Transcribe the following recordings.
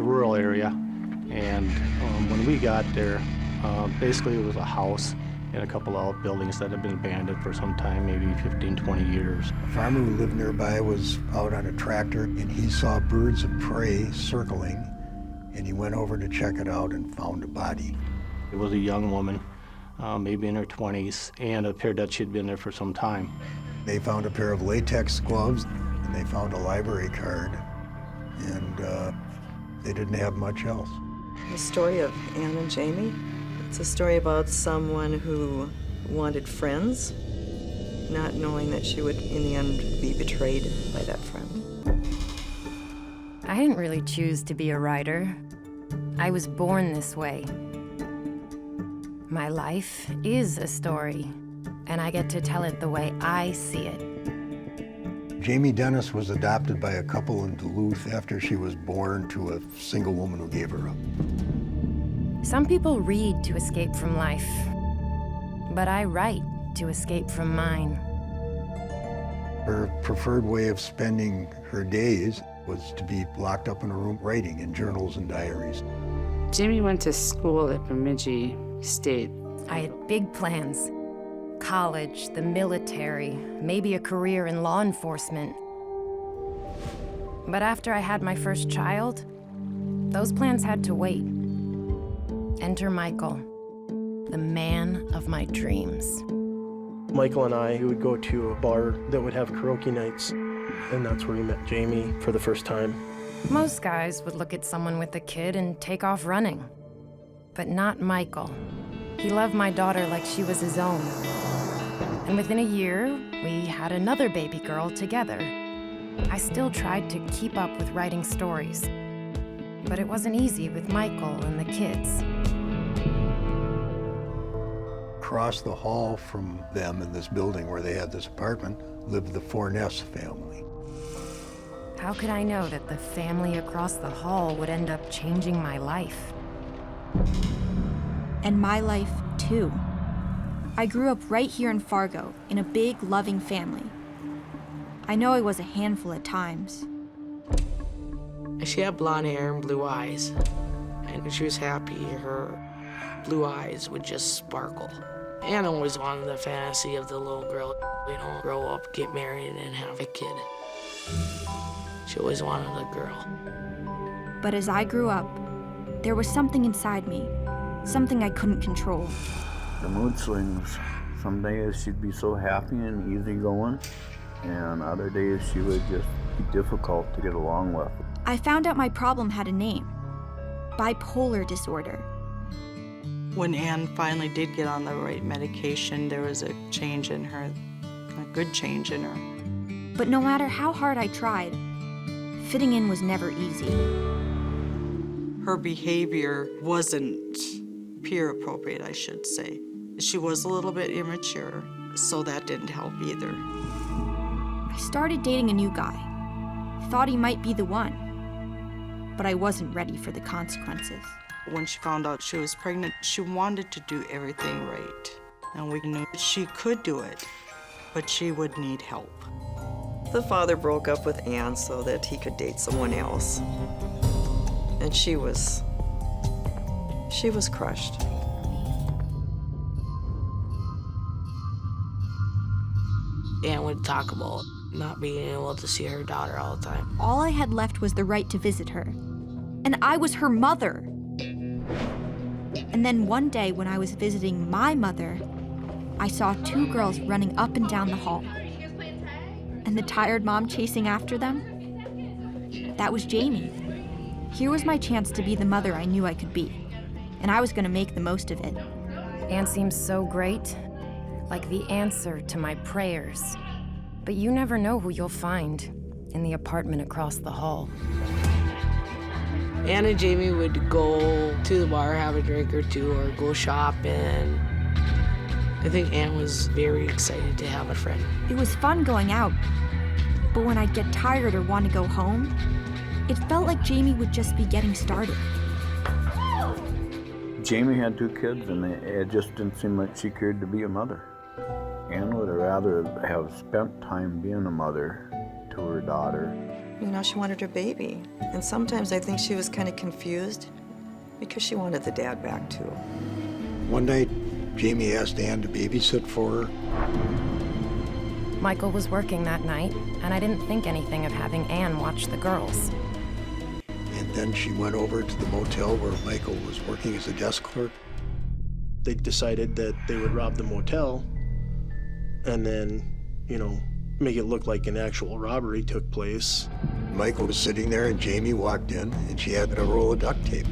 a rural area, and when we got there, basically it was a house and a couple of outbuildings that had been abandoned for some time, maybe 15, 20 years. A farmer who lived nearby was out on a tractor, and he saw birds of prey circling, and he went over to check it out and found a body. It was a young woman, maybe in her 20s, and it appeared that she'd been there for some time. They found a pair of latex gloves, and they found a library card, and they didn't have much else. The story of Ann and Jamie, it's a story about someone who wanted friends, not knowing that she would, in the end, be betrayed by that friend. I didn't really choose to be a writer. I was born this way. My life is a story, and I get to tell it the way I see it. Jamie Dennis was adopted by a couple in Duluth after she was born to a single woman who gave her up. Some people read to escape from life, but I write to escape from mine. Her preferred way of spending her days was to be locked up in a room writing in journals and diaries. Jamie went to school at Bemidji State. I had big plans. College, the military, maybe a career in law enforcement. But after I had my first child, those plans had to wait. Enter Michael, the man of my dreams. Michael and I would go to a bar that would have karaoke nights, and that's where we met Jamie for the first time. Most guys would look at someone with a kid and take off running, but not Michael. He loved my daughter like she was his own. And within a year, we had another baby girl together. I still tried to keep up with writing stories, but it wasn't easy with Michael and the kids. Across the hall from them in this building where they had this apartment lived the Forness family. How could I know that the family across the hall would end up changing my life? And my life, too. I grew up right here in Fargo, in a big, loving family. I know I was a handful at times. She had blonde hair and blue eyes, and when she was happy, her blue eyes would just sparkle. Anne always wanted the fantasy of the little girl, grow up, get married, and have a kid. She always wanted a girl. But as I grew up, there was something inside me, something I couldn't control. The mood swings. Some days she'd be so happy and easygoing, and other days she would just be difficult to get along with. I found out my problem had a name: bipolar disorder. When Ann finally did get on the right medication, there was a change in her, a good change in her. But no matter how hard I tried, fitting in was never easy. Her behavior wasn't peer appropriate, I should say. She was a little bit immature, so that didn't help either. I started dating a new guy. Thought he might be the one, but I wasn't ready for the consequences. When she found out she was pregnant, she wanted to do everything right. And we knew she could do it, but she would need help. The father broke up with Ann so that he could date someone else. And she was crushed. Anne would talk about not being able to see her daughter all the time. All I had left was the right to visit her. And I was her mother. And then one day when I was visiting my mother, I saw two girls running up and down the hall. And the tired mom chasing after them? That was Jamie. Here was my chance to be the mother I knew I could be. And I was gonna make the most of it. Anne seems so great, like the answer to my prayers. But you never know who you'll find in the apartment across the hall. Anne and Jamie would go to the bar, have a drink or two, or go shopping. I think Anne was very excited to have a friend. It was fun going out, but when I'd get tired or want to go home, it felt like Jamie would just be getting started. Jamie had two kids, and it just didn't seem like she cared to be a mother. Anne would rather have spent time being a mother to her daughter You know, she wanted her baby. And sometimes I think she was kind of confused because she wanted the dad back too. One night, Jamie asked Ann to babysit for her. Michael was working that night, and I didn't think anything of having Ann watch the girls. And then she went over to the motel where Michael was working as a desk clerk. They decided that they would rob the motel and then, make it look like an actual robbery took place. Michael was sitting there and Jamie walked in and she had a roll of duct tape.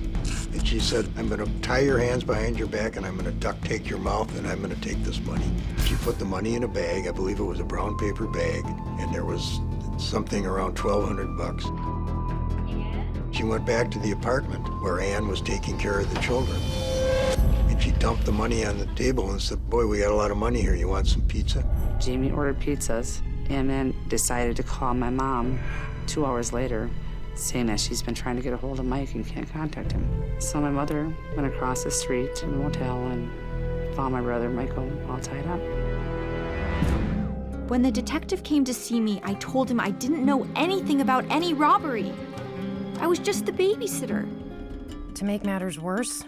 And she said, I'm gonna tie your hands behind your back and I'm gonna duct tape your mouth and I'm gonna take this money. She put the money in a bag, I believe it was a brown paper bag, and there was something around $1,200. She went back to the apartment where Ann was taking care of the children. And she dumped the money on the table and said, boy, we got a lot of money here, you want some pizza? Jamie ordered pizzas and then decided to call my mom 2 hours later, saying that she's been trying to get a hold of Mike and can't contact him. So my mother went across the street to the motel and found my brother Michael all tied up. When the detective came to see me, I told him I didn't know anything about any robbery. I was just the babysitter. To make matters worse,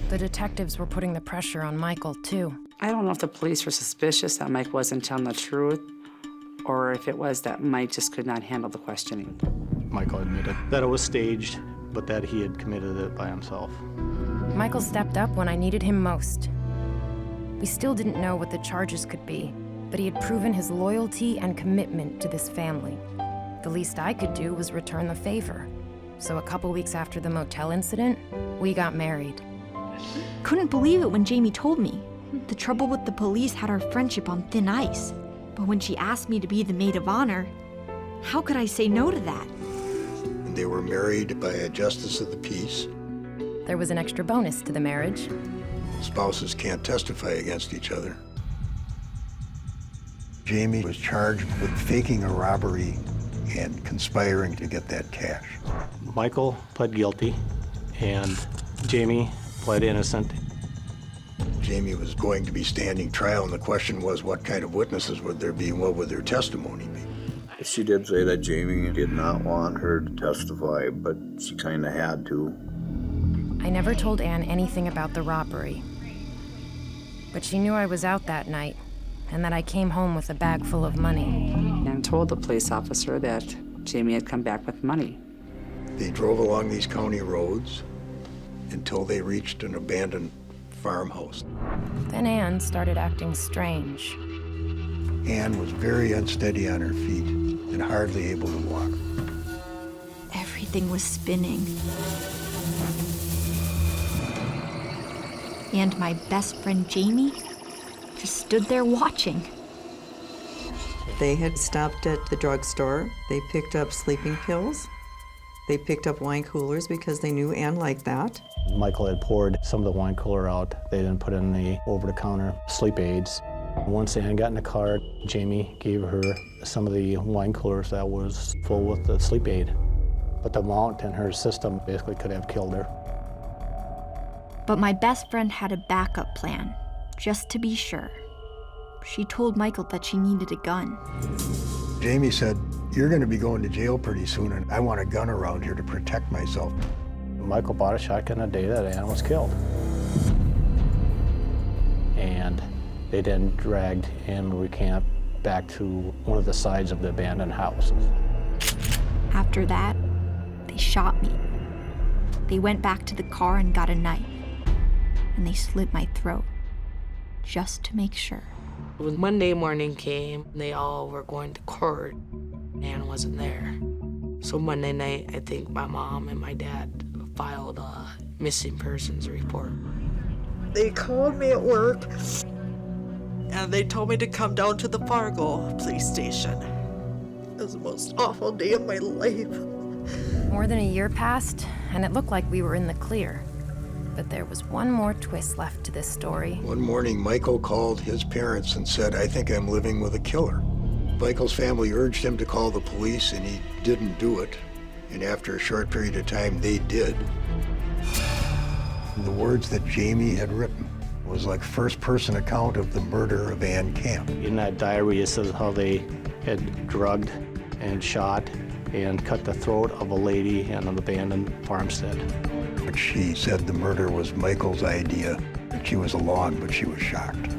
the detectives were putting the pressure on Michael, too. I don't know if the police were suspicious that Mike wasn't telling the truth or if it was that Mike just could not handle the questioning. Michael admitted that it was staged, but that he had committed it by himself. Michael stepped up when I needed him most. We still didn't know what the charges could be, but he had proven his loyalty and commitment to this family. The least I could do was return the favor. So a couple weeks after the motel incident, we got married. Couldn't believe it when Jamie told me. The trouble with the police had our friendship on thin ice. But when she asked me to be the maid of honor, how could I say no to that? And they were married by a justice of the peace. There was an extra bonus to the marriage. Spouses can't testify against each other. Jamie was charged with faking a robbery and conspiring to get that cash. Michael pled guilty, and Jamie pled innocent. Jamie was going to be standing trial, and the question was, what kind of witnesses would there be, and what would their testimony be? She did say that Jamie did not want her to testify, but she kind of had to. I never told Ann anything about the robbery. But she knew I was out that night, and that I came home with a bag full of money. And told the police officer that Jamie had come back with money. They drove along these county roads until they reached an abandoned farmhouse. Then Ann started acting strange. Ann was very unsteady on her feet and hardly able to walk. Everything was spinning. And my best friend Jamie just stood there watching. They had stopped at the drugstore. They picked up sleeping pills. They picked up wine coolers because they knew Ann liked that. Michael had poured some of the wine cooler out. They then put in the over-the-counter sleep aids. Once Ann got in the car, Jamie gave her some of the wine coolers that was full with the sleep aid. But the amount in her system basically could have killed her. But my best friend had a backup plan, just to be sure. She told Michael that she needed a gun. Jamie said, you're going to be going to jail pretty soon, and I want a gun around here to protect myself. Michael bought a shotgun the day that Ann was killed. And they then dragged Ann Marie Camp back to one of the sides of the abandoned house. After that, they shot me. They went back to the car and got a knife. And they slit my throat, just to make sure. When Monday morning came, they all were going to court. Ann wasn't there. So Monday night, I think my mom and my dad filed a missing persons report. They called me at work and they told me to come down to the Fargo police station. It was the most awful day of my life. More than a year passed, and it looked like we were in the clear. But there was one more twist left to this story. One morning, Michael called his parents and said, I think I'm living with a killer. Michael's family urged him to call the police, and he didn't do it. And after a short period of time, they did. The words that Jamie had written was like first-person account of the murder of Ann Camp. In that diary, it says how they had drugged and shot and cut the throat of a lady in an abandoned farmstead. But she said the murder was Michael's idea, that she was along, but she was shocked.